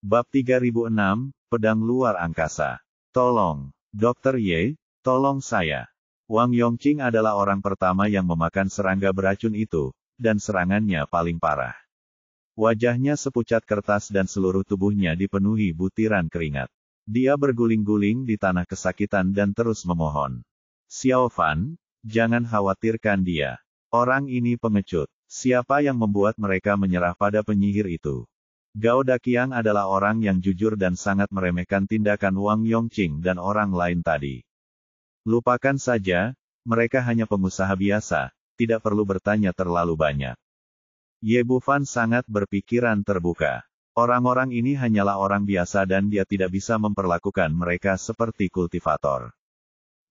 Bab 3006, Pedang Luar Angkasa. Tolong, Dr. Ye, tolong saya. Wang Yongqing adalah orang pertama yang memakan serangga beracun itu, dan serangannya paling parah. Wajahnya sepucat kertas dan seluruh tubuhnya dipenuhi butiran keringat. Dia berguling-guling di tanah kesakitan dan terus memohon. Xiao Fan, jangan khawatirkan dia. Orang ini pengecut. Siapa yang membuat mereka menyerah pada penyihir itu? Gao Daqiang adalah orang yang jujur dan sangat meremehkan tindakan Wang Yongqing dan orang lain tadi. Lupakan saja, mereka hanya pengusaha biasa, tidak perlu bertanya terlalu banyak. Ye Bufan sangat berpikiran terbuka. Orang-orang ini hanyalah orang biasa dan dia tidak bisa memperlakukan mereka seperti kultivator.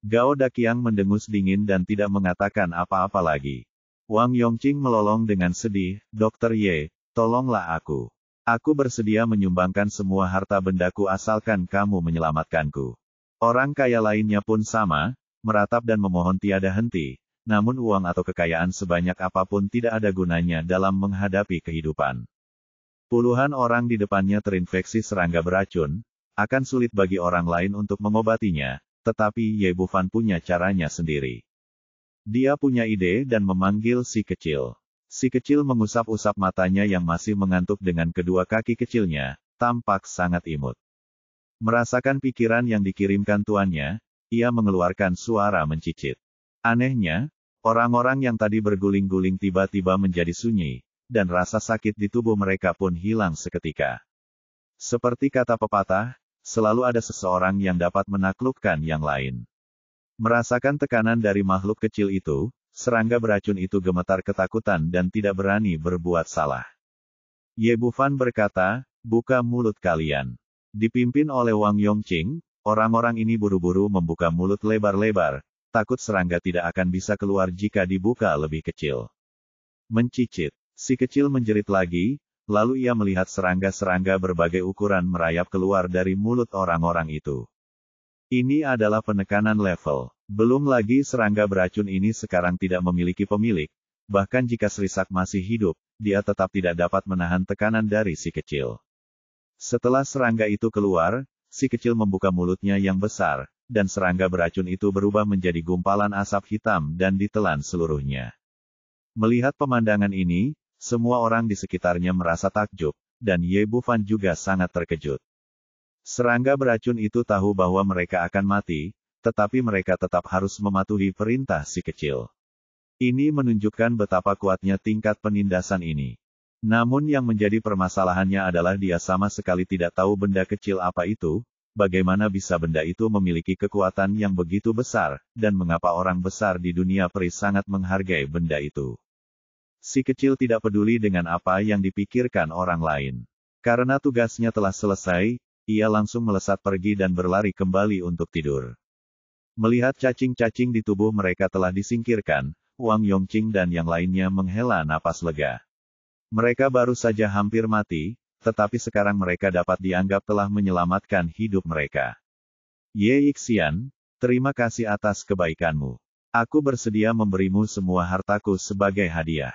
Gao Daqiang mendengus dingin dan tidak mengatakan apa-apa lagi. Wang Yongqing melolong dengan sedih, Dr. Ye, tolonglah aku. Aku bersedia menyumbangkan semua harta bendaku asalkan kamu menyelamatkanku. Orang kaya lainnya pun sama, meratap dan memohon tiada henti, namun uang atau kekayaan sebanyak apapun tidak ada gunanya dalam menghadapi kehidupan. Puluhan orang di depannya terinfeksi serangga beracun, akan sulit bagi orang lain untuk mengobatinya, tetapi Ye Bufan punya caranya sendiri. Dia punya ide dan memanggil si kecil. Si kecil mengusap-usap matanya yang masih mengantuk dengan kedua kaki kecilnya, tampak sangat imut. Merasakan pikiran yang dikirimkan tuannya, ia mengeluarkan suara mencicit. Anehnya, orang-orang yang tadi berguling-guling tiba-tiba menjadi sunyi, dan rasa sakit di tubuh mereka pun hilang seketika. Seperti kata pepatah, selalu ada seseorang yang dapat menaklukkan yang lain. Merasakan tekanan dari makhluk kecil itu, serangga beracun itu gemetar ketakutan dan tidak berani berbuat salah. Ye Bufan berkata, buka mulut kalian. Dipimpin oleh Wang Yongqing, orang-orang ini buru-buru membuka mulut lebar-lebar, takut serangga tidak akan bisa keluar jika dibuka lebih kecil. Mencicit, si kecil menjerit lagi, lalu ia melihat serangga-serangga berbagai ukuran merayap keluar dari mulut orang-orang itu. Ini adalah penekanan level. Belum lagi serangga beracun ini sekarang tidak memiliki pemilik, bahkan jika Srisak masih hidup, dia tetap tidak dapat menahan tekanan dari si kecil. Setelah serangga itu keluar, si kecil membuka mulutnya yang besar, dan serangga beracun itu berubah menjadi gumpalan asap hitam dan ditelan seluruhnya. Melihat pemandangan ini, semua orang di sekitarnya merasa takjub, dan Ye Bufan juga sangat terkejut. Serangga beracun itu tahu bahwa mereka akan mati, tetapi mereka tetap harus mematuhi perintah si kecil. Ini menunjukkan betapa kuatnya tingkat penindasan ini. Namun yang menjadi permasalahannya adalah dia sama sekali tidak tahu benda kecil apa itu, bagaimana bisa benda itu memiliki kekuatan yang begitu besar, dan mengapa orang besar di dunia peri sangat menghargai benda itu. Si kecil tidak peduli dengan apa yang dipikirkan orang lain. Karena tugasnya telah selesai, ia langsung melesat pergi dan berlari kembali untuk tidur. Melihat cacing-cacing di tubuh mereka telah disingkirkan, Wang Yongqing dan yang lainnya menghela napas lega. Mereka baru saja hampir mati, tetapi sekarang mereka dapat dianggap telah menyelamatkan hidup mereka. Ye Ixian, terima kasih atas kebaikanmu. Aku bersedia memberimu semua hartaku sebagai hadiah.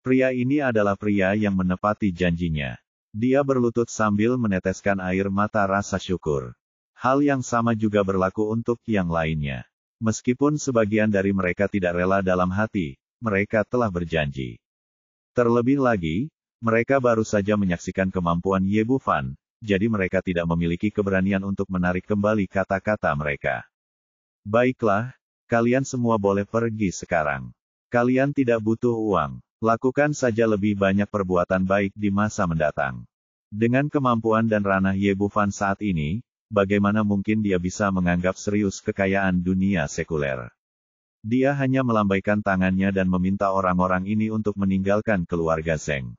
Pria ini adalah pria yang menepati janjinya. Dia berlutut sambil meneteskan air mata rasa syukur. Hal yang sama juga berlaku untuk yang lainnya. Meskipun sebagian dari mereka tidak rela dalam hati, mereka telah berjanji. Terlebih lagi, mereka baru saja menyaksikan kemampuan Ye Bufan, jadi mereka tidak memiliki keberanian untuk menarik kembali kata-kata mereka. Baiklah, kalian semua boleh pergi sekarang. Kalian tidak butuh uang. Lakukan saja lebih banyak perbuatan baik di masa mendatang. Dengan kemampuan dan ranah Ye Bufan saat ini, bagaimana mungkin dia bisa menganggap serius kekayaan dunia sekuler? Dia hanya melambaikan tangannya dan meminta orang-orang ini untuk meninggalkan keluarga Zheng.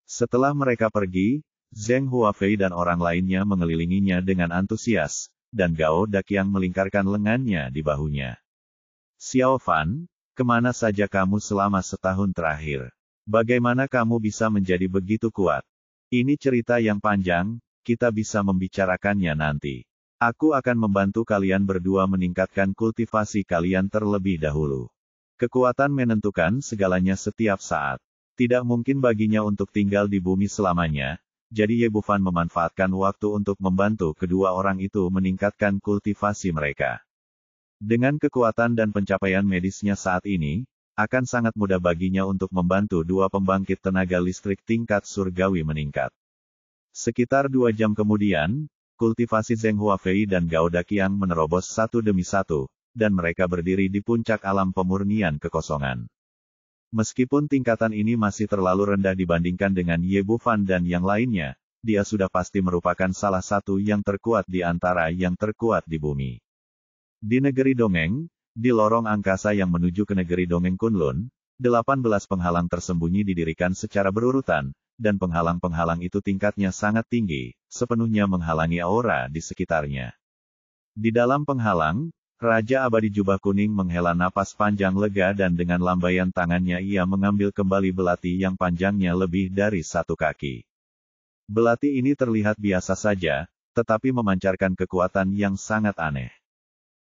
Setelah mereka pergi, Zheng Huafei dan orang lainnya mengelilinginya dengan antusias, dan Gao Daqiang melingkarkan lengannya di bahunya. Xiao Fan, kemana saja kamu selama setahun terakhir? Bagaimana kamu bisa menjadi begitu kuat? Ini cerita yang panjang, kita bisa membicarakannya nanti. Aku akan membantu kalian berdua meningkatkan kultivasi kalian terlebih dahulu. Kekuatan menentukan segalanya setiap saat. Tidak mungkin baginya untuk tinggal di bumi selamanya, jadi Ye Bufan memanfaatkan waktu untuk membantu kedua orang itu meningkatkan kultivasi mereka. Dengan kekuatan dan pencapaian medisnya saat ini, akan sangat mudah baginya untuk membantu dua pembangkit tenaga listrik tingkat surgawi meningkat. Sekitar 2 jam kemudian, kultivasi Zheng Huafei dan Gao Daqiang menerobos satu demi satu, dan mereka berdiri di puncak alam pemurnian kekosongan. Meskipun tingkatan ini masih terlalu rendah dibandingkan dengan Ye Bufan dan yang lainnya, dia sudah pasti merupakan salah satu yang terkuat di antara yang terkuat di bumi. Di negeri dongeng, di lorong angkasa yang menuju ke negeri dongeng Kunlun, 18 penghalang tersembunyi didirikan secara berurutan, dan penghalang-penghalang itu tingkatnya sangat tinggi, sepenuhnya menghalangi aura di sekitarnya. Di dalam penghalang, Raja Abadi Jubah Kuning menghela napas panjang lega dan dengan lambaian tangannya ia mengambil kembali belati yang panjangnya lebih dari 1 kaki. Belati ini terlihat biasa saja, tetapi memancarkan kekuatan yang sangat aneh.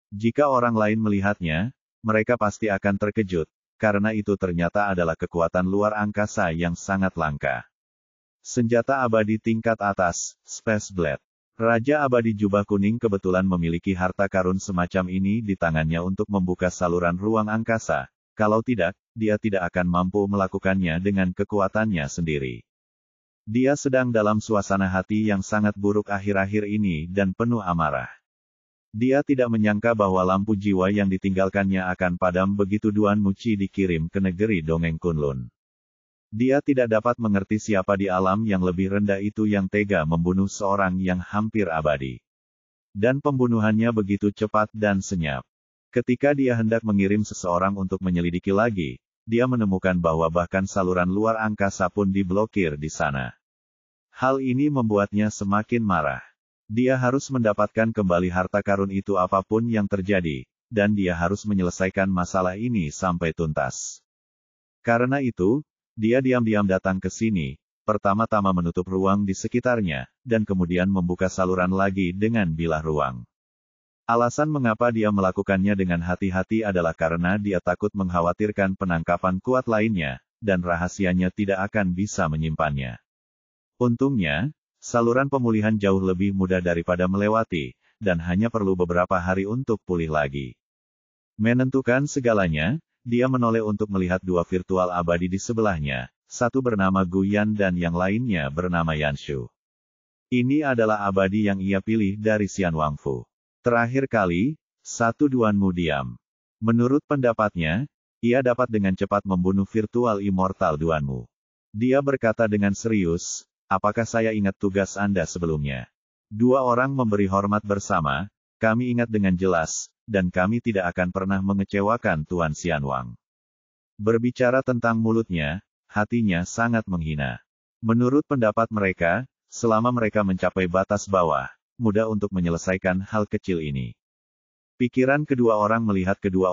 Jika orang lain melihatnya, mereka pasti akan terkejut, karena itu ternyata adalah kekuatan luar angkasa yang sangat langka. Senjata abadi tingkat atas, Space Blade. Raja Abadi Jubah Kuning kebetulan memiliki harta karun semacam ini di tangannya untuk membuka saluran ruang angkasa, kalau tidak, dia tidak akan mampu melakukannya dengan kekuatannya sendiri. Dia sedang dalam suasana hati yang sangat buruk akhir-akhir ini dan penuh amarah. Dia tidak menyangka bahwa lampu jiwa yang ditinggalkannya akan padam begitu Duan Muci dikirim ke negeri dongeng Kunlun. Dia tidak dapat mengerti siapa di alam yang lebih rendah itu yang tega membunuh seorang yang hampir abadi. Dan pembunuhannya begitu cepat dan senyap. Ketika dia hendak mengirim seseorang untuk menyelidiki lagi, dia menemukan bahwa bahkan saluran luar angkasa pun diblokir di sana. Hal ini membuatnya semakin marah. Dia harus mendapatkan kembali harta karun itu apapun yang terjadi, dan dia harus menyelesaikan masalah ini sampai tuntas. Karena itu, dia diam-diam datang ke sini, pertama-tama menutup ruang di sekitarnya, dan kemudian membuka saluran lagi dengan bilah ruang. Alasan mengapa dia melakukannya dengan hati-hati adalah karena dia takut mengkhawatirkan penangkapan kuat lainnya, dan rahasianya tidak akan bisa menyimpannya. Untungnya, saluran pemulihan jauh lebih mudah daripada melewati, dan hanya perlu beberapa hari untuk pulih lagi. Menentukan segalanya, dia menoleh untuk melihat 2 virtual abadi di sebelahnya, satu bernama Gu Yan dan yang lainnya bernama Yanshu. Ini adalah abadi yang ia pilih dari Xian Wangfu. Terakhir kali, satu Duanmu diam. Menurut pendapatnya, ia dapat dengan cepat membunuh virtual immortal Duanmu. Dia berkata dengan serius, apakah saya ingat tugas Anda sebelumnya? 2 orang memberi hormat bersama, kami ingat dengan jelas, dan kami tidak akan pernah mengecewakan Tuan Xianwang. Berbicara tentang mulutnya, hatinya sangat menghina. Menurut pendapat mereka, selama mereka mencapai batas bawah, mudah untuk menyelesaikan hal kecil ini. Pikiran kedua orang melihat 2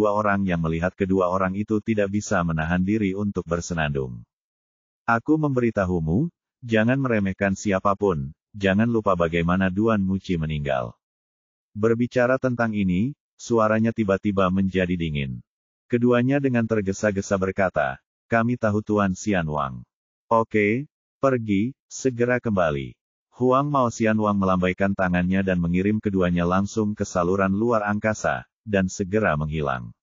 orang yang melihat kedua orang itu tidak bisa menahan diri untuk bersenandung. Aku memberitahumu, jangan meremehkan siapapun, jangan lupa bagaimana Duan Muci meninggal. Berbicara tentang ini, suaranya tiba-tiba menjadi dingin. Keduanya dengan tergesa-gesa berkata, kami tahu Tuan Xianwang. Oke, pergi, segera kembali. Huang Mao Xianwang melambaikan tangannya dan mengirim keduanya langsung ke saluran luar angkasa, dan segera menghilang.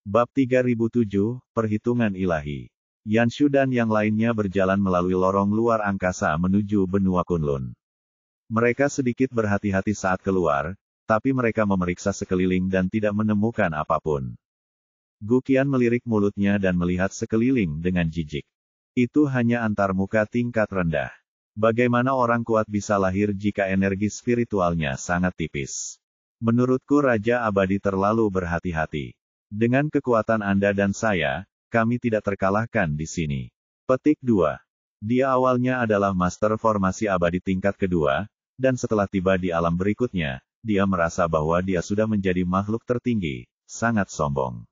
Bab 3007, Perhitungan Ilahi. Yanshu dan yang lainnya berjalan melalui lorong luar angkasa menuju benua Kunlun. Mereka sedikit berhati-hati saat keluar, tapi mereka memeriksa sekeliling dan tidak menemukan apapun. Gu Qian melirik mulutnya dan melihat sekeliling dengan jijik. Itu hanya antarmuka tingkat rendah. Bagaimana orang kuat bisa lahir jika energi spiritualnya sangat tipis? Menurutku Raja Abadi terlalu berhati-hati. Dengan kekuatan Anda dan saya, kami tidak terkalahkan di sini. Petik 2. Dia awalnya adalah master formasi abadi tingkat kedua, dan setelah tiba di alam berikutnya, dia merasa bahwa dia sudah menjadi makhluk tertinggi, sangat sombong.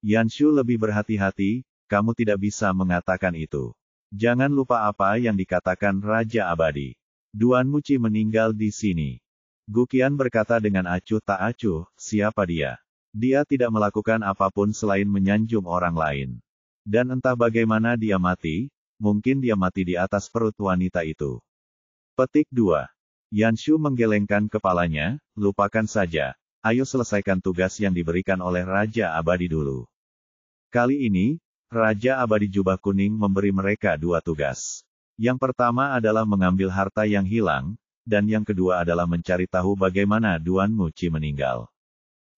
Yanshu lebih berhati-hati, kamu tidak bisa mengatakan itu. Jangan lupa apa yang dikatakan Raja Abadi. Duan Muci meninggal di sini. Gu Qian berkata dengan acuh tak acuh, siapa dia? Dia tidak melakukan apapun selain menyanjung orang lain. Dan entah bagaimana dia mati, mungkin dia mati di atas perut wanita itu. Petik 2. Yanshu menggelengkan kepalanya, lupakan saja. Ayo selesaikan tugas yang diberikan oleh Raja Abadi dulu. Kali ini, Raja Abadi Jubah Kuning memberi mereka 2 tugas. Yang pertama adalah mengambil harta yang hilang, dan yang kedua adalah mencari tahu bagaimana Duan Muci meninggal.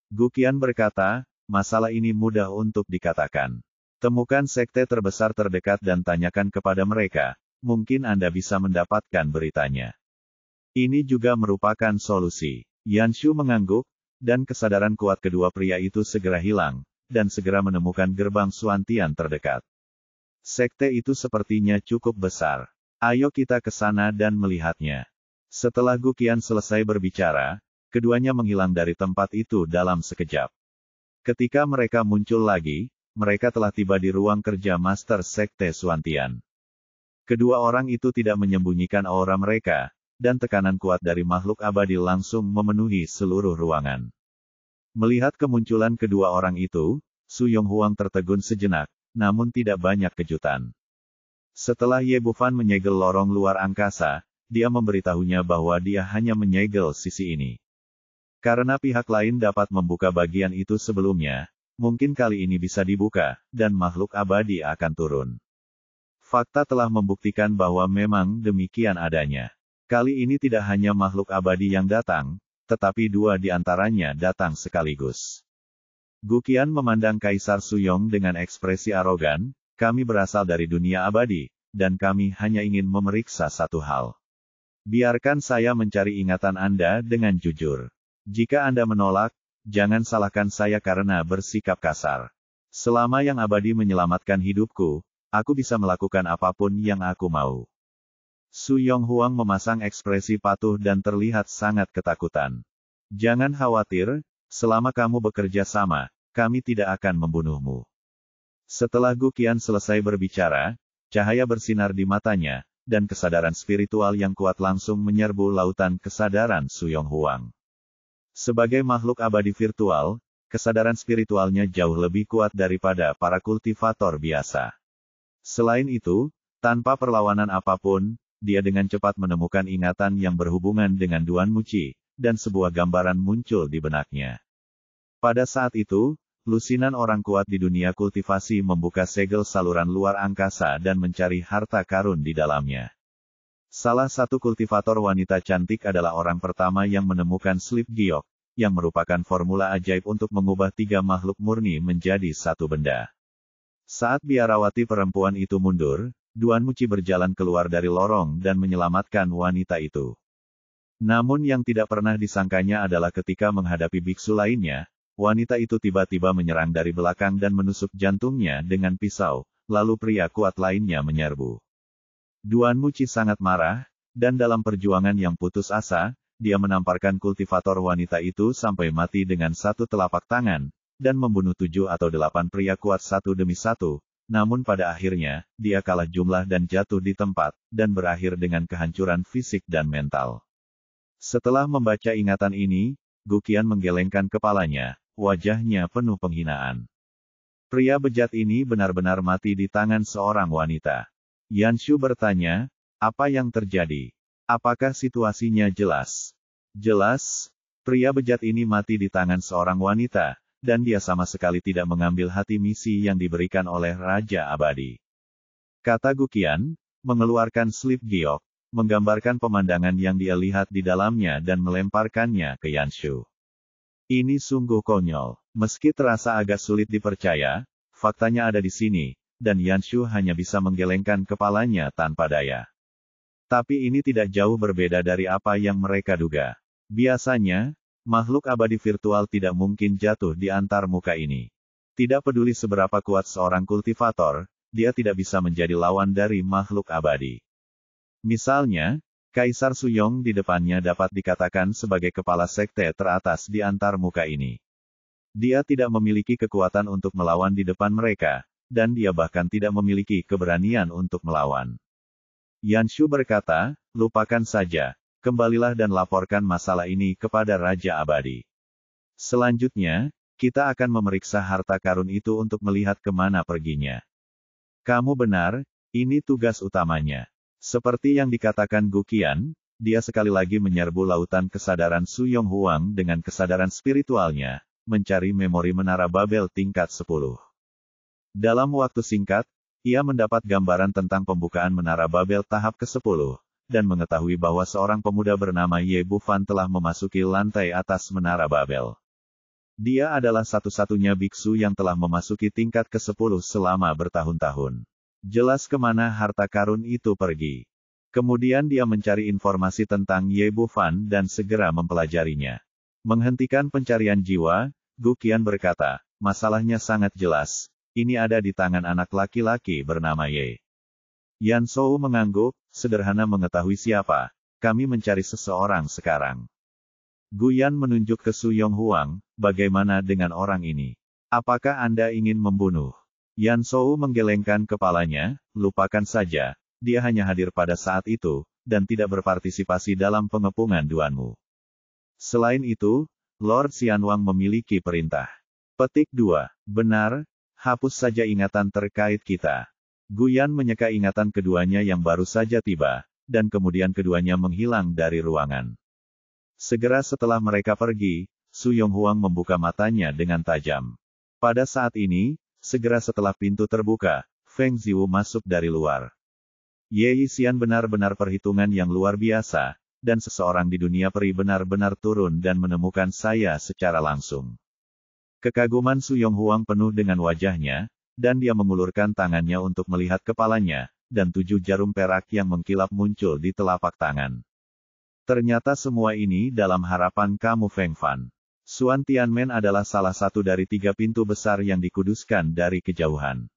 Guqian berkata, masalah ini mudah untuk dikatakan. Temukan sekte terbesar terdekat dan tanyakan kepada mereka, mungkin Anda bisa mendapatkan beritanya. Ini juga merupakan solusi. Yanshu mengangguk, dan kesadaran kuat kedua pria itu segera hilang, dan segera menemukan gerbang Suantian terdekat. Sekte itu sepertinya cukup besar. Ayo kita ke sana dan melihatnya. Setelah Guqian selesai berbicara, keduanya menghilang dari tempat itu dalam sekejap. Ketika mereka muncul lagi, mereka telah tiba di ruang kerja Master Sekte Suantian. Kedua orang itu tidak menyembunyikan aura mereka, dan tekanan kuat dari makhluk abadi langsung memenuhi seluruh ruangan. Melihat kemunculan kedua orang itu, Su Yonghuang tertegun sejenak, namun tidak banyak kejutan. Setelah Ye Bufan menyegel lorong luar angkasa, dia memberitahunya bahwa dia hanya menyegel sisi ini. Karena pihak lain dapat membuka bagian itu sebelumnya, mungkin kali ini bisa dibuka, dan makhluk abadi akan turun. Fakta telah membuktikan bahwa memang demikian adanya. Kali ini tidak hanya makhluk abadi yang datang, tetapi 2 di antaranya datang sekaligus. Guqian memandang Kaisar Suyong dengan ekspresi arogan, kami berasal dari dunia abadi, dan kami hanya ingin memeriksa satu hal. Biarkan saya mencari ingatan Anda dengan jujur. Jika Anda menolak, jangan salahkan saya karena bersikap kasar. Selama yang abadi menyelamatkan hidupku, aku bisa melakukan apapun yang aku mau. Su Yonghuang memasang ekspresi patuh dan terlihat sangat ketakutan. Jangan khawatir, selama kamu bekerja sama, kami tidak akan membunuhmu. Setelah Guqian selesai berbicara, cahaya bersinar di matanya, dan kesadaran spiritual yang kuat langsung menyerbu lautan kesadaran Su Yonghuang. Sebagai makhluk abadi virtual, kesadaran spiritualnya jauh lebih kuat daripada para kultivator biasa. Selain itu, tanpa perlawanan apapun, dia dengan cepat menemukan ingatan yang berhubungan dengan Duan Muci, dan sebuah gambaran muncul di benaknya. Pada saat itu, lusinan orang kuat di dunia kultivasi membuka segel saluran luar angkasa dan mencari harta karun di dalamnya. Salah satu kultivator wanita cantik adalah orang pertama yang menemukan slip giok, yang merupakan formula ajaib untuk mengubah 3 makhluk murni menjadi satu benda. Saat biarawati perempuan itu mundur, Duan Muci berjalan keluar dari lorong dan menyelamatkan wanita itu. Namun yang tidak pernah disangkanya adalah ketika menghadapi biksu lainnya, wanita itu tiba-tiba menyerang dari belakang dan menusuk jantungnya dengan pisau, lalu pria kuat lainnya menyerbu. Duan Muci sangat marah, dan dalam perjuangan yang putus asa, dia menamparkan kultivator wanita itu sampai mati dengan satu telapak tangan, dan membunuh 7 atau 8 pria kuat satu demi satu, namun pada akhirnya, dia kalah jumlah dan jatuh di tempat, dan berakhir dengan kehancuran fisik dan mental. Setelah membaca ingatan ini, Guqian menggelengkan kepalanya, wajahnya penuh penghinaan. Pria bejat ini benar-benar mati di tangan seorang wanita. Yanshu bertanya, apa yang terjadi? Apakah situasinya jelas? Jelas, pria bejat ini mati di tangan seorang wanita, dan dia sama sekali tidak mengambil hati misi yang diberikan oleh Raja Abadi. Kata Guqian, mengeluarkan slip giok, menggambarkan pemandangan yang dia lihat di dalamnya dan melemparkannya ke Yanshu. Ini sungguh konyol. Meski terasa agak sulit dipercaya, faktanya ada di sini, dan Yanshu hanya bisa menggelengkan kepalanya tanpa daya. Tapi ini tidak jauh berbeda dari apa yang mereka duga. Biasanya, makhluk abadi virtual tidak mungkin jatuh di antar muka ini. Tidak peduli seberapa kuat seorang kultivator, dia tidak bisa menjadi lawan dari makhluk abadi. Misalnya, Kaisar Suyong di depannya dapat dikatakan sebagai kepala sekte teratas di antar muka ini. Dia tidak memiliki kekuatan untuk melawan di depan mereka, dan dia bahkan tidak memiliki keberanian untuk melawan. Yanshu berkata, lupakan saja, kembalilah dan laporkan masalah ini kepada Raja Abadi. Selanjutnya, kita akan memeriksa harta karun itu untuk melihat kemana perginya. Kamu benar, Ini tugas utamanya. Seperti yang dikatakan Guqian, dia sekali lagi menyerbu lautan kesadaran Su Yong Huang dengan kesadaran spiritualnya, mencari memori Menara Babel tingkat 10. Dalam waktu singkat, ia mendapat gambaran tentang pembukaan Menara Babel tahap ke-10, dan mengetahui bahwa seorang pemuda bernama Ye Bufan telah memasuki lantai atas Menara Babel. Dia adalah satu-satunya biksu yang telah memasuki tingkat ke-10 selama bertahun-tahun. Jelas kemana harta karun itu pergi. Kemudian dia mencari informasi tentang Ye Bufan dan segera mempelajarinya. Menghentikan pencarian jiwa, Guqian berkata, masalahnya sangat jelas. Ini ada di tangan anak laki-laki bernama Ye. Yan Shou mengangguk, sederhana mengetahui siapa. Kami mencari seseorang sekarang. Guyan menunjuk ke Su Yong Huang, bagaimana dengan orang ini? Apakah Anda ingin membunuh? Yan Shou menggelengkan kepalanya, lupakan saja, dia hanya hadir pada saat itu, dan tidak berpartisipasi dalam pengepungan duanmu. Selain itu, Lord Xianwang memiliki perintah. Petik 2. Benar, hapus saja ingatan terkait kita. Guyan menyeka ingatan keduanya yang baru saja tiba, dan kemudian keduanya menghilang dari ruangan. Segera setelah mereka pergi, Su Yong Huang membuka matanya dengan tajam. Pada saat ini, segera setelah pintu terbuka, Feng Ziwu masuk dari luar. Ye Yixian benar-benar perhitungan yang luar biasa, dan seseorang di dunia peri benar-benar turun dan menemukan saya secara langsung. Kekaguman Su Yong Huang penuh dengan wajahnya, dan dia mengulurkan tangannya untuk melihat kepalanya, dan 7 jarum perak yang mengkilap muncul di telapak tangan. Ternyata semua ini dalam harapan kamu Feng Fan. Suan Tianmen adalah salah satu dari 3 pintu besar yang dikuduskan dari kejauhan.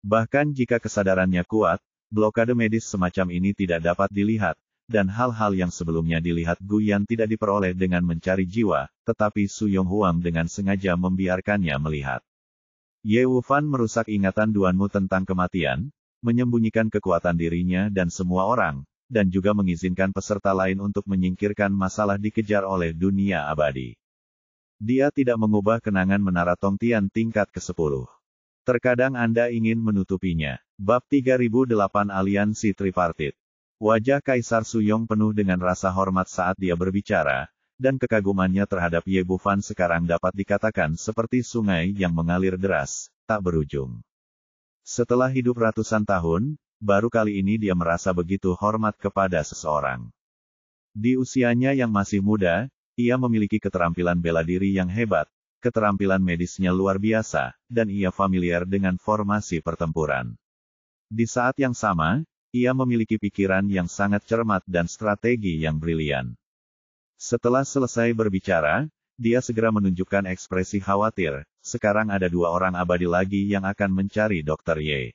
Bahkan jika kesadarannya kuat, blokade medis semacam ini tidak dapat dilihat, dan hal-hal yang sebelumnya dilihat Guyan tidak diperoleh dengan mencari jiwa, tetapi Su Yong Huang dengan sengaja membiarkannya melihat. Ye Wufan merusak ingatan duanmu tentang kematian, menyembunyikan kekuatan dirinya dan semua orang, dan juga mengizinkan peserta lain untuk menyingkirkan masalah dikejar oleh dunia abadi. Dia tidak mengubah kenangan Menara Tongtian tingkat ke-10. Terkadang Anda ingin menutupinya. Bab 3008 Aliansi Tripartit. Wajah Kaisar Suyong penuh dengan rasa hormat saat dia berbicara, dan kekagumannya terhadap Ye Bufan sekarang dapat dikatakan seperti sungai yang mengalir deras, tak berujung. Setelah hidup ratusan tahun, baru kali ini dia merasa begitu hormat kepada seseorang. Di usianya yang masih muda, ia memiliki keterampilan bela diri yang hebat, keterampilan medisnya luar biasa, dan ia familiar dengan formasi pertempuran. Di saat yang sama, ia memiliki pikiran yang sangat cermat dan strategi yang brilian. Setelah selesai berbicara, dia segera menunjukkan ekspresi khawatir, sekarang ada 2 orang abadi lagi yang akan mencari Dr. Ye.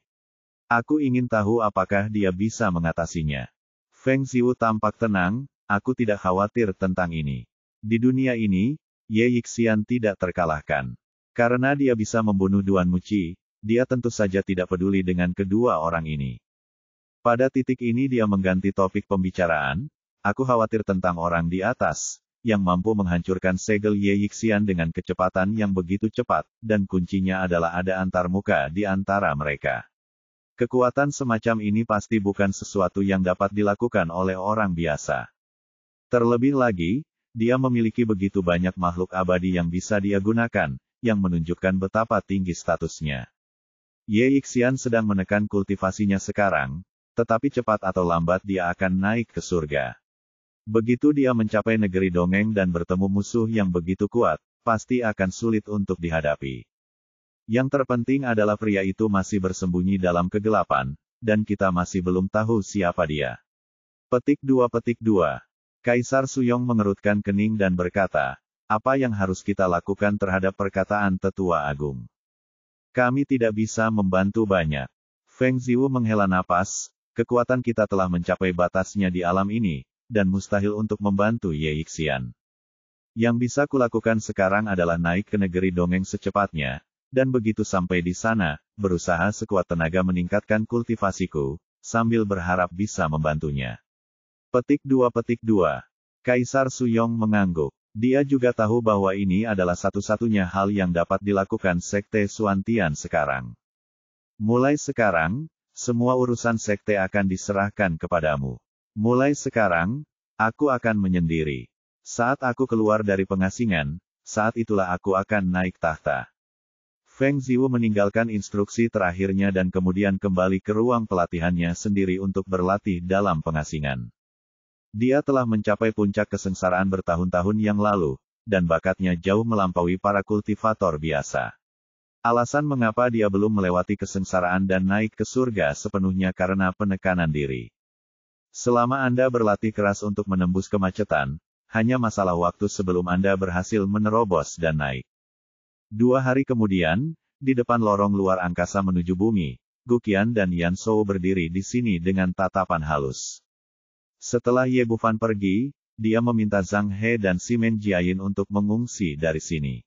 Aku ingin tahu apakah dia bisa mengatasinya. Feng Ziwu tampak tenang, aku tidak khawatir tentang ini. Di dunia ini, Ye Yixian tidak terkalahkan. Karena dia bisa membunuh Duan Muqi, dia tentu saja tidak peduli dengan kedua orang ini. Pada titik ini dia mengganti topik pembicaraan, aku khawatir tentang orang di atas, yang mampu menghancurkan segel Ye Yixian dengan kecepatan yang begitu cepat, dan kuncinya adalah ada antarmuka di antara mereka. Kekuatan semacam ini pasti bukan sesuatu yang dapat dilakukan oleh orang biasa. Terlebih lagi, dia memiliki begitu banyak makhluk abadi yang bisa dia gunakan, yang menunjukkan betapa tinggi statusnya. Ye Yixian sedang menekan kultivasinya sekarang, tetapi cepat atau lambat dia akan naik ke surga. Begitu dia mencapai negeri dongeng dan bertemu musuh yang begitu kuat, pasti akan sulit untuk dihadapi. Yang terpenting adalah pria itu masih bersembunyi dalam kegelapan, dan kita masih belum tahu siapa dia. Petik 2. Kaisar Suyong mengerutkan kening dan berkata, apa yang harus kita lakukan terhadap perkataan Tetua Agung? Kami tidak bisa membantu banyak. Feng Ziwu menghela napas, kekuatan kita telah mencapai batasnya di alam ini, dan mustahil untuk membantu Ye Yixian. Yang bisa kulakukan sekarang adalah naik ke negeri dongeng secepatnya, dan begitu sampai di sana, berusaha sekuat tenaga meningkatkan kultivasiku, sambil berharap bisa membantunya. Petik 2. Kaisar Suyong mengangguk. Dia juga tahu bahwa ini adalah satu-satunya hal yang dapat dilakukan Sekte Suantian sekarang. Mulai sekarang, Semua urusan sekte akan diserahkan kepadamu. Mulai sekarang, aku akan menyendiri. Saat aku keluar dari pengasingan, saat itulah aku akan naik tahta. Feng Ziwu meninggalkan instruksi terakhirnya dan kemudian kembali ke ruang pelatihannya sendiri untuk berlatih dalam pengasingan. Dia telah mencapai puncak kesengsaraan bertahun-tahun yang lalu, dan bakatnya jauh melampaui para kultivator biasa. Alasan mengapa dia belum melewati kesengsaraan dan naik ke surga sepenuhnya karena penekanan diri. Selama Anda berlatih keras untuk menembus kemacetan, hanya masalah waktu sebelum Anda berhasil menerobos dan naik. 2 hari kemudian, di depan lorong luar angkasa menuju bumi, Guqian dan Yan Shou berdiri di sini dengan tatapan halus. Setelah Ye Bufan pergi, dia meminta Zhang He dan Simen Jiayin untuk mengungsi dari sini.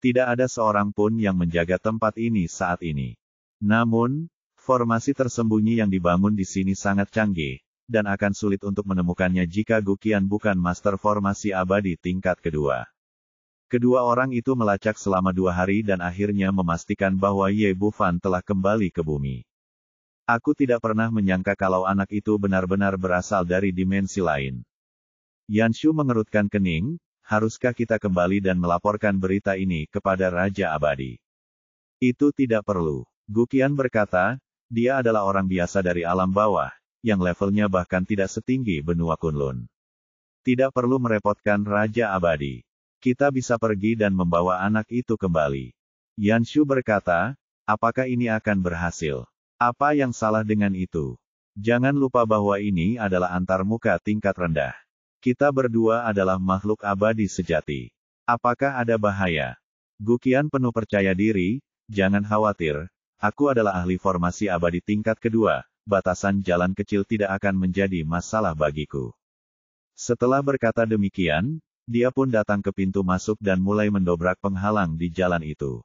Tidak ada seorang pun yang menjaga tempat ini saat ini. Namun, formasi tersembunyi yang dibangun di sini sangat canggih, dan akan sulit untuk menemukannya jika Guqian bukan master formasi abadi tingkat kedua. Kedua orang itu melacak selama 2 hari dan akhirnya memastikan bahwa Ye Bufan telah kembali ke bumi. Aku tidak pernah menyangka kalau anak itu benar-benar berasal dari dimensi lain. Yanshu mengerutkan kening, haruskah kita kembali dan melaporkan berita ini kepada Raja Abadi? Itu tidak perlu. Guqian berkata, dia adalah orang biasa dari alam bawah, yang levelnya bahkan tidak setinggi benua Kunlun. Tidak perlu merepotkan Raja Abadi. Kita bisa pergi dan membawa anak itu kembali. Yanshu berkata, apakah ini akan berhasil? Apa yang salah dengan itu? Jangan lupa bahwa ini adalah antarmuka tingkat rendah. Kita berdua adalah makhluk abadi sejati. Apakah ada bahaya? Guqian penuh percaya diri, jangan khawatir, aku adalah ahli formasi abadi tingkat kedua, batasan jalan kecil tidak akan menjadi masalah bagiku. Setelah berkata demikian, dia pun datang ke pintu masuk dan mulai mendobrak penghalang di jalan itu.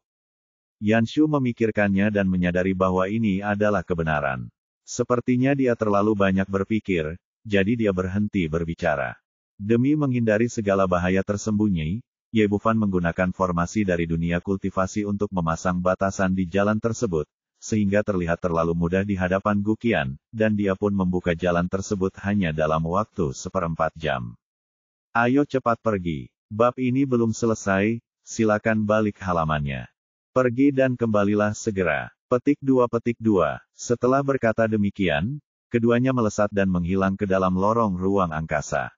Yanshu memikirkannya dan menyadari bahwa ini adalah kebenaran. Sepertinya dia terlalu banyak berpikir, jadi dia berhenti berbicara. Demi menghindari segala bahaya tersembunyi, Ye Bufan menggunakan formasi dari dunia kultivasi untuk memasang batasan di jalan tersebut, sehingga terlihat terlalu mudah di hadapan Guqian, dan dia pun membuka jalan tersebut hanya dalam waktu 1/4 jam. Ayo cepat pergi. Bab ini belum selesai, silakan balik halamannya. Pergi dan kembalilah segera. Petik 2. Setelah berkata demikian, keduanya melesat dan menghilang ke dalam lorong ruang angkasa.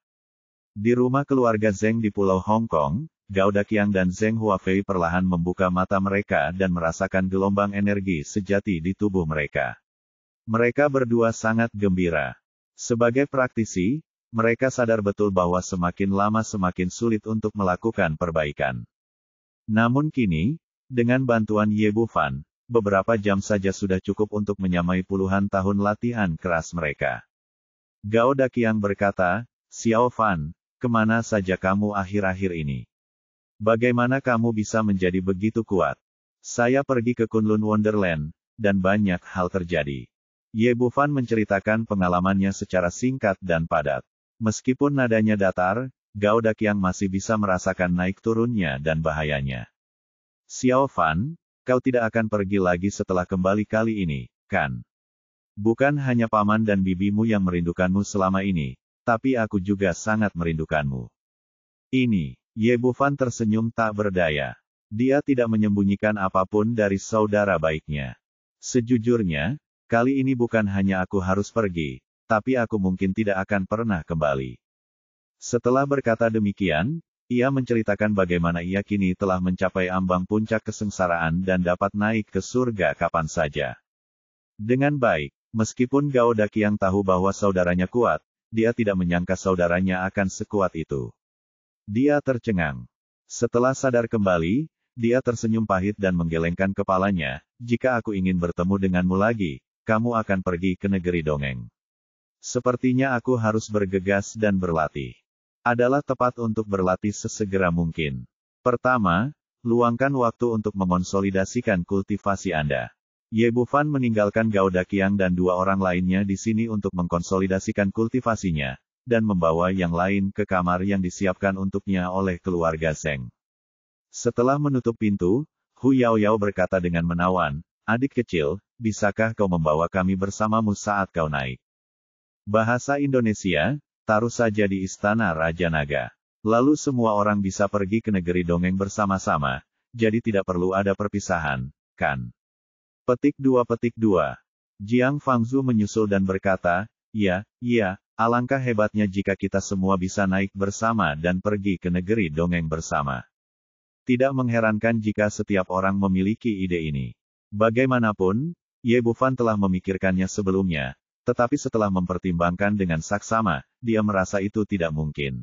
Di rumah keluarga Zheng di Pulau Hong Kong, Gao Daqiang dan Zheng Huafei perlahan membuka mata mereka dan merasakan gelombang energi sejati di tubuh mereka. Mereka berdua sangat gembira. Sebagai praktisi, mereka sadar betul bahwa semakin lama semakin sulit untuk melakukan perbaikan. Namun kini, dengan bantuan Ye Bufan, beberapa jam saja sudah cukup untuk menyamai puluhan tahun latihan keras mereka. Gao Daqiang berkata, Xiao Fan, kemana saja kamu akhir-akhir ini? Bagaimana kamu bisa menjadi begitu kuat? Saya pergi ke Kunlun Wonderland, dan banyak hal terjadi. Ye Bufan menceritakan pengalamannya secara singkat dan padat. Meskipun nadanya datar, Gao Daqiang masih bisa merasakan naik turunnya dan bahayanya. Xiao Fan, kau tidak akan pergi lagi setelah kembali kali ini, kan? Bukan hanya paman dan bibimu yang merindukanmu selama ini, tapi aku juga sangat merindukanmu. Ini, Ye Bufan tersenyum tak berdaya. Dia tidak menyembunyikan apapun dari saudara baiknya. Sejujurnya, kali ini bukan hanya aku harus pergi, tapi aku mungkin tidak akan pernah kembali. Setelah berkata demikian, ia menceritakan bagaimana ia kini telah mencapai ambang puncak kesengsaraan dan dapat naik ke surga kapan saja. Dengan baik, meskipun Gao Daqiang tahu bahwa saudaranya kuat, dia tidak menyangka saudaranya akan sekuat itu. Dia tercengang. Setelah sadar kembali, dia tersenyum pahit dan menggelengkan kepalanya, jika aku ingin bertemu denganmu lagi, kamu akan pergi ke negeri dongeng. Sepertinya aku harus bergegas dan berlatih. Adalah tepat untuk berlatih sesegera mungkin. Pertama, luangkan waktu untuk mengonsolidasikan kultivasi Anda. Ye Bufan meninggalkan Gao Daqiang dan 2 orang lainnya di sini untuk mengkonsolidasikan kultivasinya, dan membawa yang lain ke kamar yang disiapkan untuknya oleh keluarga Zheng. Setelah menutup pintu, Hu Yaoyao berkata dengan menawan, Adik kecil, bisakah kau membawa kami bersamamu saat kau naik? Bahasa Indonesia, taruh saja di Istana Raja Naga. Lalu semua orang bisa pergi ke negeri dongeng bersama-sama, jadi tidak perlu ada perpisahan, kan? Petik 2. Jiang Fangzu menyusul dan berkata, iya, alangkah hebatnya jika kita semua bisa naik bersama dan pergi ke negeri dongeng bersama. Tidak mengherankan jika setiap orang memiliki ide ini. Bagaimanapun, Ye Bufan telah memikirkannya sebelumnya, tetapi setelah mempertimbangkan dengan saksama, dia merasa itu tidak mungkin.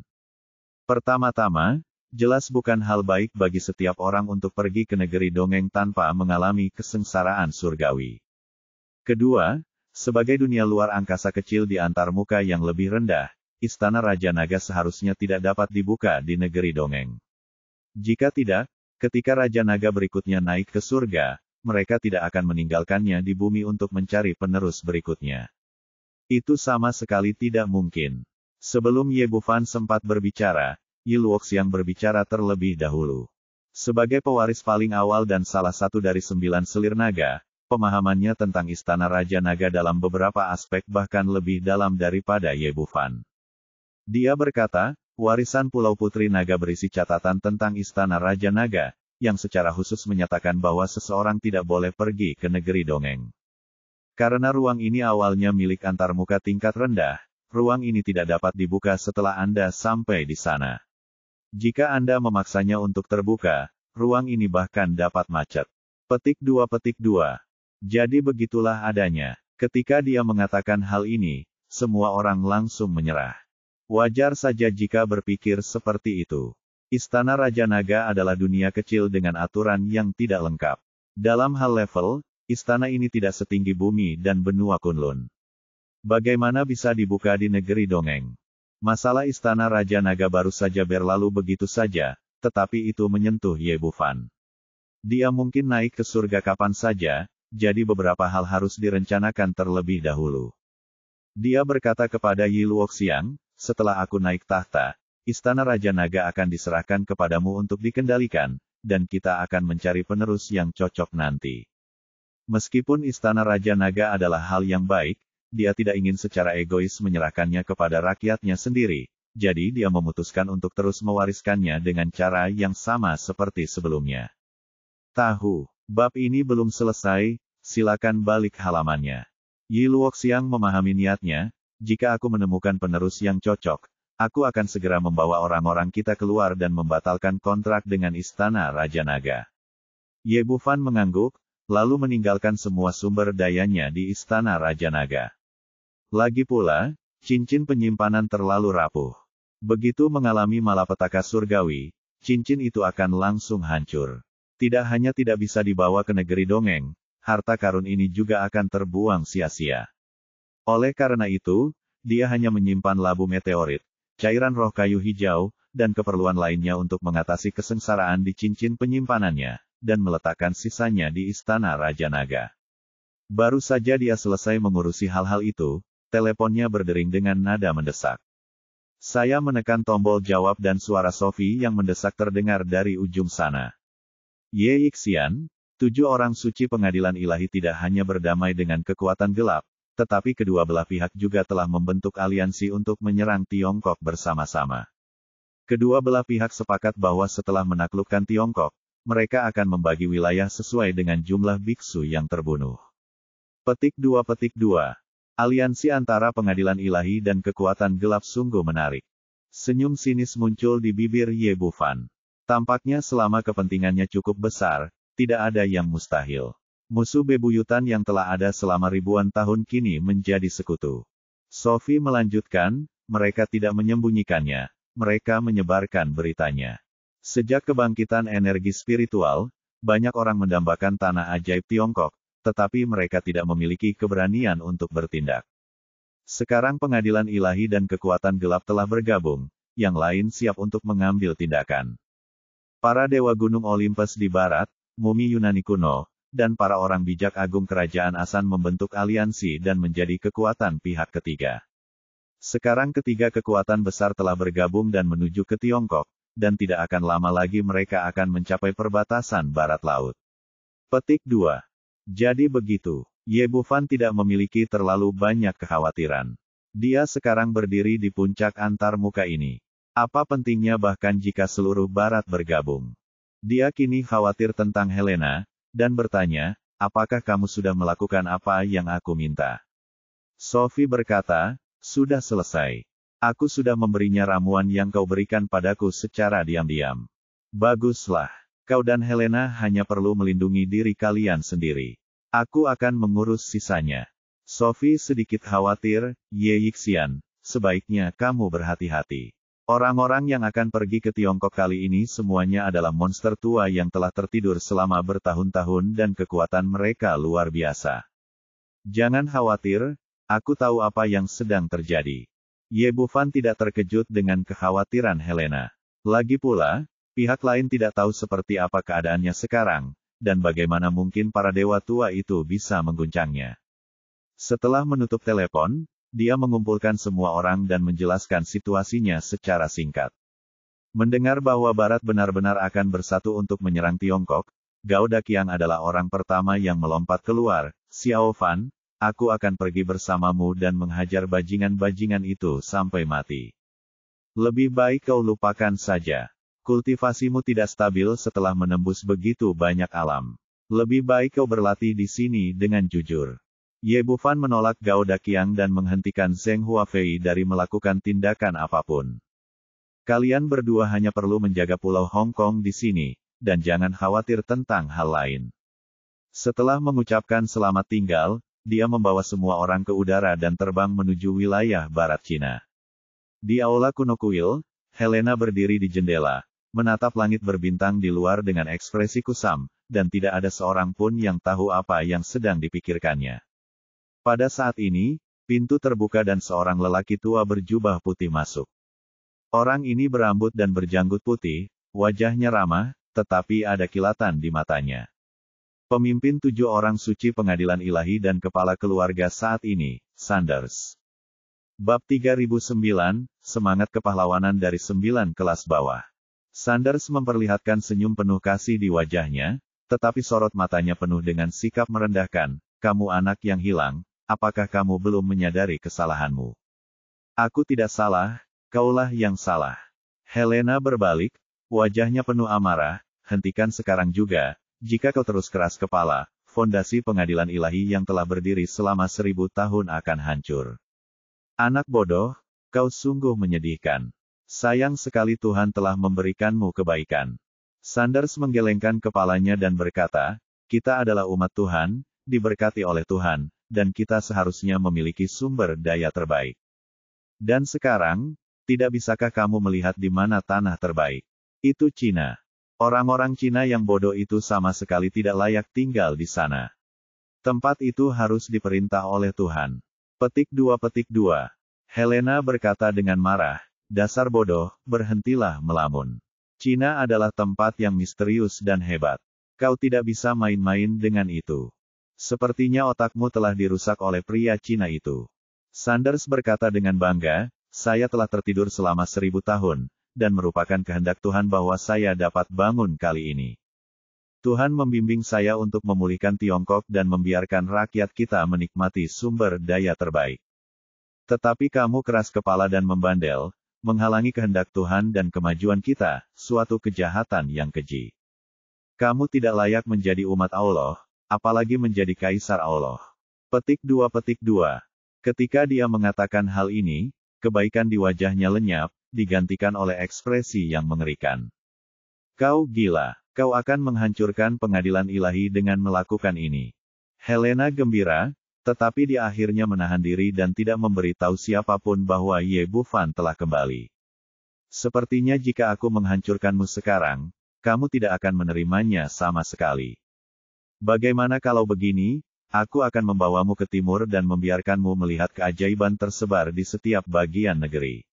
Pertama-tama, jelas bukan hal baik bagi setiap orang untuk pergi ke negeri dongeng tanpa mengalami kesengsaraan surgawi. Kedua, sebagai dunia luar angkasa kecil di antarmuka yang lebih rendah, Istana Raja Naga seharusnya tidak dapat dibuka di negeri dongeng. Jika tidak, ketika Raja Naga berikutnya naik ke surga, mereka tidak akan meninggalkannya di bumi untuk mencari penerus berikutnya. Itu sama sekali tidak mungkin. Sebelum Ye Bufan sempat berbicara, Yi Luoxiang berbicara terlebih dahulu. Sebagai pewaris paling awal dan salah satu dari 9 selir naga, pemahamannya tentang Istana Raja Naga dalam beberapa aspek bahkan lebih dalam daripada Ye Bufan. Dia berkata, warisan Pulau Putri Naga berisi catatan tentang Istana Raja Naga, yang secara khusus menyatakan bahwa seseorang tidak boleh pergi ke negeri dongeng. Karena ruang ini awalnya milik antarmuka tingkat rendah, ruang ini tidak dapat dibuka setelah Anda sampai di sana. Jika Anda memaksanya untuk terbuka, ruang ini bahkan dapat macet. Petik 2. Jadi begitulah adanya. Ketika dia mengatakan hal ini, semua orang langsung menyerah. Wajar saja jika berpikir seperti itu. Istana Raja Naga adalah dunia kecil dengan aturan yang tidak lengkap. Dalam hal level, istana ini tidak setinggi bumi dan benua Kunlun. Bagaimana bisa dibuka di negeri dongeng? Masalah Istana Raja Naga baru saja berlalu begitu saja, tetapi itu menyentuh Ye Bufan. Dia mungkin naik ke surga kapan saja, jadi beberapa hal harus direncanakan terlebih dahulu. Dia berkata kepada Yi Luoxiang, setelah aku naik tahta, Istana Raja Naga akan diserahkan kepadamu untuk dikendalikan, dan kita akan mencari penerus yang cocok nanti. Meskipun Istana Raja Naga adalah hal yang baik, dia tidak ingin secara egois menyerahkannya kepada rakyatnya sendiri, jadi dia memutuskan untuk terus mewariskannya dengan cara yang sama seperti sebelumnya. Tahu, bab ini belum selesai, silakan balik halamannya. Yi Luoxiang memahami niatnya, jika aku menemukan penerus yang cocok, aku akan segera membawa orang-orang kita keluar dan membatalkan kontrak dengan Istana Raja Naga. Ye Bufan mengangguk, lalu meninggalkan semua sumber dayanya di Istana Raja Naga. Lagi pula, cincin penyimpanan terlalu rapuh. Begitu mengalami malapetaka surgawi, cincin itu akan langsung hancur. Tidak hanya tidak bisa dibawa ke negeri dongeng, harta karun ini juga akan terbuang sia-sia. Oleh karena itu, dia hanya menyimpan labu meteorit, cairan roh kayu hijau, dan keperluan lainnya untuk mengatasi kesengsaraan di cincin penyimpanannya, dan meletakkan sisanya di Istana Raja Naga. Baru saja dia selesai mengurusi hal-hal itu, teleponnya berdering dengan nada mendesak. Saya menekan tombol jawab dan suara Sophie yang mendesak terdengar dari ujung sana. Ye Yixian, 7 orang suci pengadilan ilahi tidak hanya berdamai dengan kekuatan gelap, tetapi kedua belah pihak juga telah membentuk aliansi untuk menyerang Tiongkok bersama-sama. Kedua belah pihak sepakat bahwa setelah menaklukkan Tiongkok, mereka akan membagi wilayah sesuai dengan jumlah biksu yang terbunuh. Petik 2. Aliansi antara pengadilan ilahi dan kekuatan gelap sungguh menarik. Senyum sinis muncul di bibir Ye Bufan. Tampaknya selama kepentingannya cukup besar, tidak ada yang mustahil. Musuh bebuyutan yang telah ada selama ribuan tahun kini menjadi sekutu. Sophie melanjutkan, mereka tidak menyembunyikannya, mereka menyebarkan beritanya. Sejak kebangkitan energi spiritual, banyak orang mendambakan tanah ajaib Tiongkok, tetapi mereka tidak memiliki keberanian untuk bertindak. Sekarang pengadilan ilahi dan kekuatan gelap telah bergabung, yang lain siap untuk mengambil tindakan. Para dewa gunung Olympus di barat, mumi Yunani kuno, dan para orang bijak agung kerajaan Asan membentuk aliansi dan menjadi kekuatan pihak ketiga. Sekarang ketiga kekuatan besar telah bergabung dan menuju ke Tiongkok, dan tidak akan lama lagi mereka akan mencapai perbatasan barat laut. Petik 2. Jadi begitu. Ye Bufan tidak memiliki terlalu banyak kekhawatiran. Dia sekarang berdiri di puncak antarmuka ini. Apa pentingnya bahkan jika seluruh barat bergabung? Dia kini khawatir tentang Helena, dan bertanya, apakah kamu sudah melakukan apa yang aku minta? Sophie berkata, sudah selesai. Aku sudah memberinya ramuan yang kau berikan padaku secara diam-diam. Baguslah. Kau dan Helena hanya perlu melindungi diri kalian sendiri. Aku akan mengurus sisanya. Sophie sedikit khawatir, Ye Yixian, sebaiknya kamu berhati-hati. Orang-orang yang akan pergi ke Tiongkok kali ini semuanya adalah monster tua yang telah tertidur selama bertahun-tahun dan kekuatan mereka luar biasa. Jangan khawatir, aku tahu apa yang sedang terjadi. Ye Bufan tidak terkejut dengan kekhawatiran Helena. Lagi pula, pihak lain tidak tahu seperti apa keadaannya sekarang, dan bagaimana mungkin para dewa tua itu bisa mengguncangnya. Setelah menutup telepon, dia mengumpulkan semua orang dan menjelaskan situasinya secara singkat. Mendengar bahwa Barat benar-benar akan bersatu untuk menyerang Tiongkok, Gao Daqiang adalah orang pertama yang melompat keluar. Xiao Fan, aku akan pergi bersamamu dan menghajar bajingan-bajingan itu sampai mati. Lebih baik kau lupakan saja. Kultivasimu tidak stabil setelah menembus begitu banyak alam. Lebih baik kau berlatih di sini dengan jujur. Ye Bufan menolak Gao Daqiang dan menghentikan Zheng Huafei dari melakukan tindakan apapun. Kalian berdua hanya perlu menjaga Pulau Hong Kong di sini, dan jangan khawatir tentang hal lain. Setelah mengucapkan selamat tinggal, dia membawa semua orang ke udara dan terbang menuju wilayah barat Cina. Di aula kuno kuil, Helena berdiri di jendela, menatap langit berbintang di luar dengan ekspresi kusam, dan tidak ada seorang pun yang tahu apa yang sedang dipikirkannya. Pada saat ini, pintu terbuka dan seorang lelaki tua berjubah putih masuk. Orang ini berambut dan berjanggut putih, wajahnya ramah, tetapi ada kilatan di matanya. Pemimpin 7 orang suci pengadilan ilahi dan kepala keluarga saat ini, Sanders. Bab 3009, Semangat Kepahlawanan dari 9 kelas bawah. Sanders memperlihatkan senyum penuh kasih di wajahnya, tetapi sorot matanya penuh dengan sikap merendahkan. Kamu anak yang hilang, apakah kamu belum menyadari kesalahanmu? Aku tidak salah, kaulah yang salah. Helena berbalik, wajahnya penuh amarah. Hentikan sekarang juga, jika kau terus keras kepala, fondasi pengadilan ilahi yang telah berdiri selama 1000 tahun akan hancur. Anak bodoh, kau sungguh menyedihkan. Sayang sekali Tuhan telah memberikanmu kebaikan. Sanders menggelengkan kepalanya dan berkata, kita adalah umat Tuhan, diberkati oleh Tuhan, dan kita seharusnya memiliki sumber daya terbaik. Dan sekarang, tidak bisakah kamu melihat di mana tanah terbaik? Itu Cina. Orang-orang Cina yang bodoh itu sama sekali tidak layak tinggal di sana. Tempat itu harus diperintah oleh Tuhan. Petik 2. Helena berkata dengan marah, dasar bodoh, berhentilah melamun. Cina adalah tempat yang misterius dan hebat. Kau tidak bisa main-main dengan itu. Sepertinya otakmu telah dirusak oleh pria Cina itu. Sanders berkata dengan bangga, saya telah tertidur selama 1000 tahun, dan merupakan kehendak Tuhan bahwa saya dapat bangun kali ini. Tuhan membimbing saya untuk memulihkan Tiongkok dan membiarkan rakyat kita menikmati sumber daya terbaik. Tetapi kamu keras kepala dan membandel, menghalangi kehendak Tuhan dan kemajuan kita, suatu kejahatan yang keji. Kamu tidak layak menjadi umat Allah, apalagi menjadi kaisar Allah. Petik 2. Ketika dia mengatakan hal ini, kebaikan di wajahnya lenyap, digantikan oleh ekspresi yang mengerikan. Kau gila, kau akan menghancurkan pengadilan ilahi dengan melakukan ini. Helena gembira, tetapi dia akhirnya menahan diri dan tidak memberitahu siapapun bahwa Ye Bufan telah kembali. Sepertinya jika aku menghancurkanmu sekarang, kamu tidak akan menerimanya sama sekali. Bagaimana kalau begini, aku akan membawamu ke timur dan membiarkanmu melihat keajaiban tersebar di setiap bagian negeri.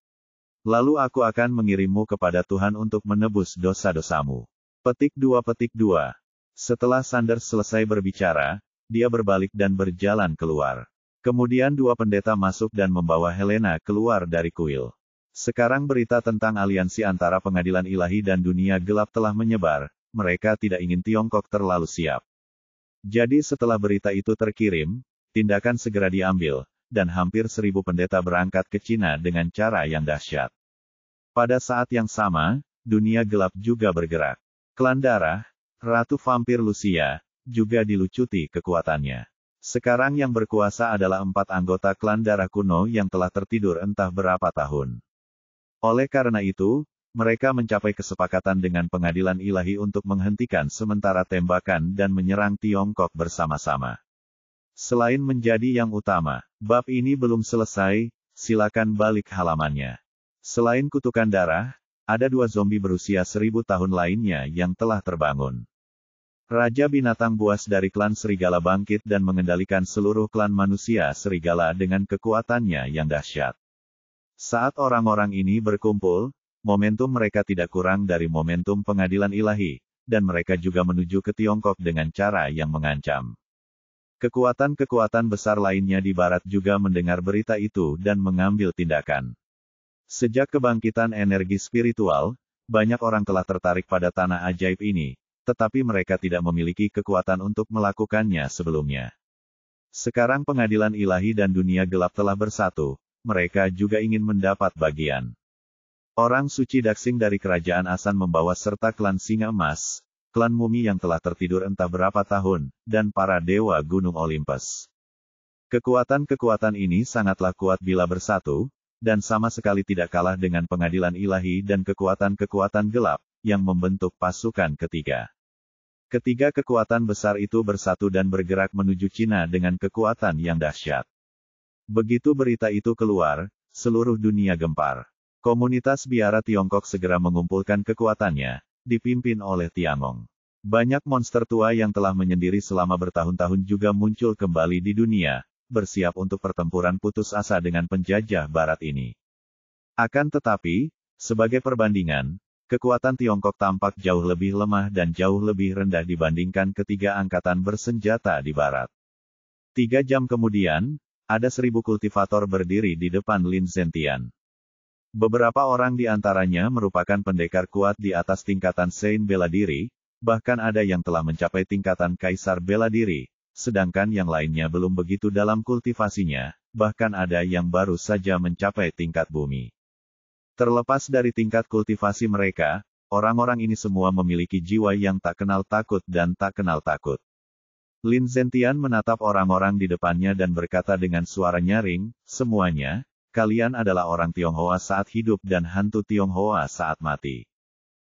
Lalu aku akan mengirimmu kepada Tuhan untuk menebus dosa-dosamu. Petik 2. Setelah Sanders selesai berbicara, dia berbalik dan berjalan keluar. Kemudian 2 pendeta masuk dan membawa Helena keluar dari kuil. Sekarang berita tentang aliansi antara pengadilan ilahi dan dunia gelap telah menyebar, mereka tidak ingin Tiongkok terlalu siap. Jadi setelah berita itu terkirim, tindakan segera diambil, dan hampir 1.000 pendeta berangkat ke Cina dengan cara yang dahsyat. Pada saat yang sama, dunia gelap juga bergerak. Klan Darah, Ratu Vampir Lucia, juga dilucuti kekuatannya. Sekarang yang berkuasa adalah 4 anggota klan Darah kuno yang telah tertidur entah berapa tahun. Oleh karena itu, mereka mencapai kesepakatan dengan pengadilan ilahi untuk menghentikan sementara tembakan dan menyerang Tiongkok bersama-sama. Selain menjadi yang utama, bab ini belum selesai, silakan balik halamannya. Selain kutukan darah, ada 2 zombie berusia 1.000 tahun lainnya yang telah terbangun. Raja binatang buas dari klan serigala bangkit dan mengendalikan seluruh klan manusia serigala dengan kekuatannya yang dahsyat. Saat orang-orang ini berkumpul, momentum mereka tidak kurang dari momentum pengadilan ilahi, dan mereka juga menuju ke Tiongkok dengan cara yang mengancam. Kekuatan-kekuatan besar lainnya di barat juga mendengar berita itu dan mengambil tindakan. Sejak kebangkitan energi spiritual, banyak orang telah tertarik pada tanah ajaib ini, tetapi mereka tidak memiliki kekuatan untuk melakukannya sebelumnya. Sekarang pengadilan ilahi dan dunia gelap telah bersatu, mereka juga ingin mendapat bagian. Orang suci Daxing dari kerajaan Asan membawa serta klan Singa Emas, klan Mumi yang telah tertidur entah berapa tahun, dan para dewa Gunung Olympus. Kekuatan-kekuatan ini sangatlah kuat bila bersatu, dan sama sekali tidak kalah dengan pengadilan ilahi dan kekuatan-kekuatan gelap, yang membentuk pasukan ketiga. Ketiga kekuatan besar itu bersatu dan bergerak menuju Cina dengan kekuatan yang dahsyat. Begitu berita itu keluar, seluruh dunia gempar. Komunitas biara Tiongkok segera mengumpulkan kekuatannya, dipimpin oleh Tiangong. Banyak monster tua yang telah menyendiri selama bertahun-tahun juga muncul kembali di dunia, bersiap untuk pertempuran putus asa dengan penjajah barat ini. Akan tetapi, sebagai perbandingan, kekuatan Tiongkok tampak jauh lebih lemah dan jauh lebih rendah dibandingkan ketiga angkatan bersenjata di barat. 3 jam kemudian, ada 1.000 kultivator berdiri di depan Lin Zentian. Beberapa orang di antaranya merupakan pendekar kuat di atas tingkatan Saint bela diri, bahkan ada yang telah mencapai tingkatan Kaisar bela diri, sedangkan yang lainnya belum begitu dalam kultivasinya, bahkan ada yang baru saja mencapai tingkat bumi. Terlepas dari tingkat kultivasi mereka, orang-orang ini semua memiliki jiwa yang tak kenal takut dan tak kenal takut. Lin Zentian menatap orang-orang di depannya dan berkata dengan suara nyaring, "Semuanya, kalian adalah orang Tionghoa saat hidup dan hantu Tionghoa saat mati.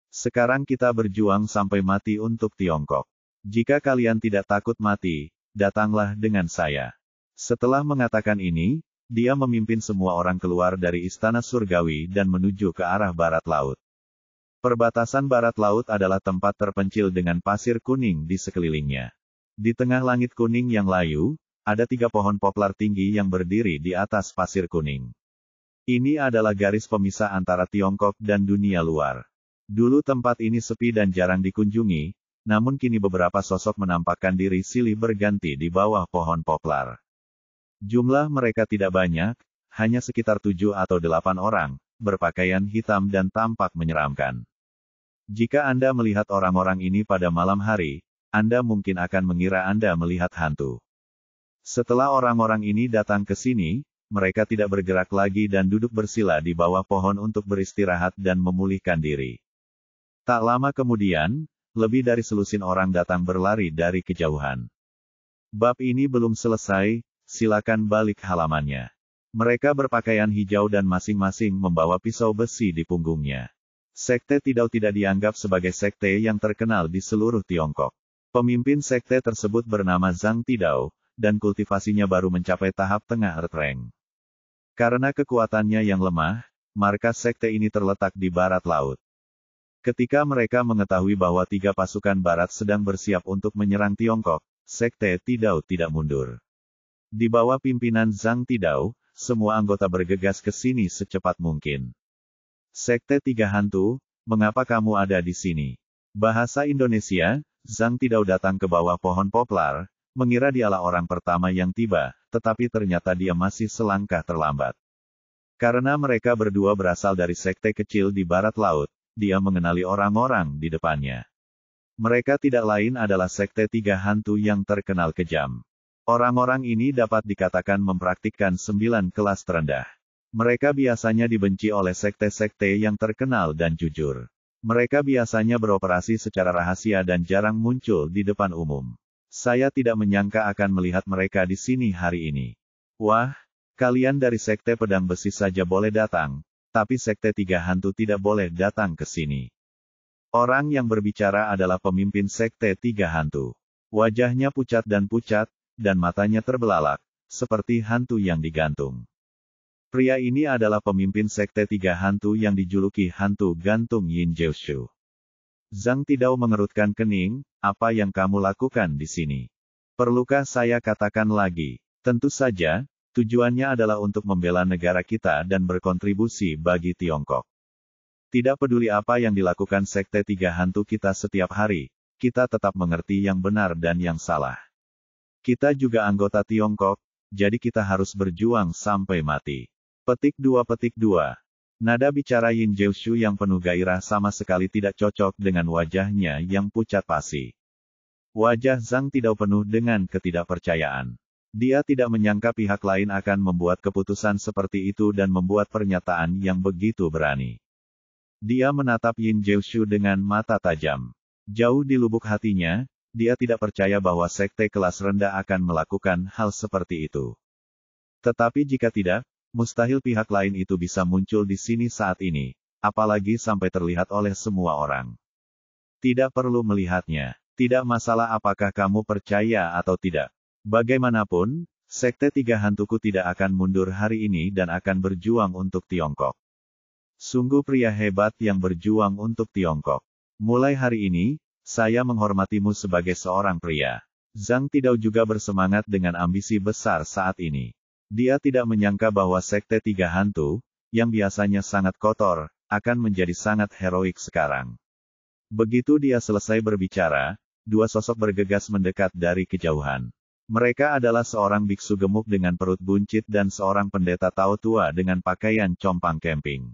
Sekarang kita berjuang sampai mati untuk Tiongkok. Jika kalian tidak takut mati, datanglah dengan saya." Setelah mengatakan ini, dia memimpin semua orang keluar dari istana surgawi dan menuju ke arah barat laut. Perbatasan barat laut adalah tempat terpencil dengan pasir kuning di sekelilingnya. Di tengah langit kuning yang layu, ada 3 pohon poplar tinggi yang berdiri di atas pasir kuning. Ini adalah garis pemisah antara Tiongkok dan dunia luar. Dulu tempat ini sepi dan jarang dikunjungi, namun kini beberapa sosok menampakkan diri silih berganti di bawah pohon poplar. Jumlah mereka tidak banyak, hanya sekitar 7 atau 8 orang, berpakaian hitam dan tampak menyeramkan. Jika Anda melihat orang-orang ini pada malam hari, Anda mungkin akan mengira Anda melihat hantu. Setelah orang-orang ini datang ke sini, mereka tidak bergerak lagi dan duduk bersila di bawah pohon untuk beristirahat dan memulihkan diri. Tak lama kemudian, lebih dari selusin orang datang berlari dari kejauhan. Bab ini belum selesai, silakan balik halamannya. Mereka berpakaian hijau dan masing-masing membawa pisau besi di punggungnya. Sekte Tidau tidak dianggap sebagai sekte yang terkenal di seluruh Tiongkok. Pemimpin sekte tersebut bernama Zhang Tidau, dan kultivasinya baru mencapai tahap tengah Earth Rank. Karena kekuatannya yang lemah, markas sekte ini terletak di barat laut. Ketika mereka mengetahui bahwa 3 pasukan barat sedang bersiap untuk menyerang Tiongkok, sekte Tidau tidak mundur. Di bawah pimpinan Zhang Tidau, semua anggota bergegas ke sini secepat mungkin. Sekte 3 Hantu, mengapa kamu ada di sini? Bahasa Indonesia, Zhang Tidau datang ke bawah pohon poplar, mengira dialah orang pertama yang tiba, tetapi ternyata dia masih selangkah terlambat. Karena mereka berdua berasal dari sekte kecil di barat laut, dia mengenali orang-orang di depannya. Mereka tidak lain adalah sekte tiga hantu yang terkenal kejam. Orang-orang ini dapat dikatakan mempraktikkan 9 kelas terendah. Mereka biasanya dibenci oleh sekte-sekte yang terkenal dan jujur. Mereka biasanya beroperasi secara rahasia dan jarang muncul di depan umum. Saya tidak menyangka akan melihat mereka di sini hari ini. Wah, kalian dari sekte pedang besi saja boleh datang, tapi sekte tiga hantu tidak boleh datang ke sini. Orang yang berbicara adalah pemimpin sekte tiga hantu. Wajahnya pucat, dan matanya terbelalak, seperti hantu yang digantung. Pria ini adalah pemimpin sekte tiga hantu yang dijuluki hantu gantung Yin Jiushu. Zhang Tidao mengerutkan kening, apa yang kamu lakukan di sini? Perlukah saya katakan lagi? Tentu saja, tujuannya adalah untuk membela negara kita dan berkontribusi bagi Tiongkok. Tidak peduli apa yang dilakukan sekte tiga hantu kita setiap hari, kita tetap mengerti yang benar dan yang salah. Kita juga anggota Tiongkok, jadi kita harus berjuang sampai mati. Petik 2. Nada bicara Yin Jiushu yang penuh gairah sama sekali tidak cocok dengan wajahnya yang pucat pasi. Wajah Zhang Tidao penuh dengan ketidakpercayaan. Dia tidak menyangka pihak lain akan membuat keputusan seperti itu dan membuat pernyataan yang begitu berani. Dia menatap Yin Jiushu dengan mata tajam. Jauh di lubuk hatinya, dia tidak percaya bahwa sekte kelas rendah akan melakukan hal seperti itu. Tetapi jika tidak, mustahil pihak lain itu bisa muncul di sini saat ini, apalagi sampai terlihat oleh semua orang. Tidak perlu melihatnya. Tidak masalah apakah kamu percaya atau tidak. Bagaimanapun, sekte tiga hantuku tidak akan mundur hari ini dan akan berjuang untuk Tiongkok. Sungguh pria hebat yang berjuang untuk Tiongkok. Mulai hari ini, saya menghormatimu sebagai seorang pria. Zhang Tidao juga bersemangat dengan ambisi besar saat ini. Dia tidak menyangka bahwa sekte tiga hantu, yang biasanya sangat kotor, akan menjadi sangat heroik sekarang. Begitu dia selesai berbicara, dua sosok bergegas mendekat dari kejauhan. Mereka adalah seorang biksu gemuk dengan perut buncit dan seorang pendeta Tao tua dengan pakaian compang camping.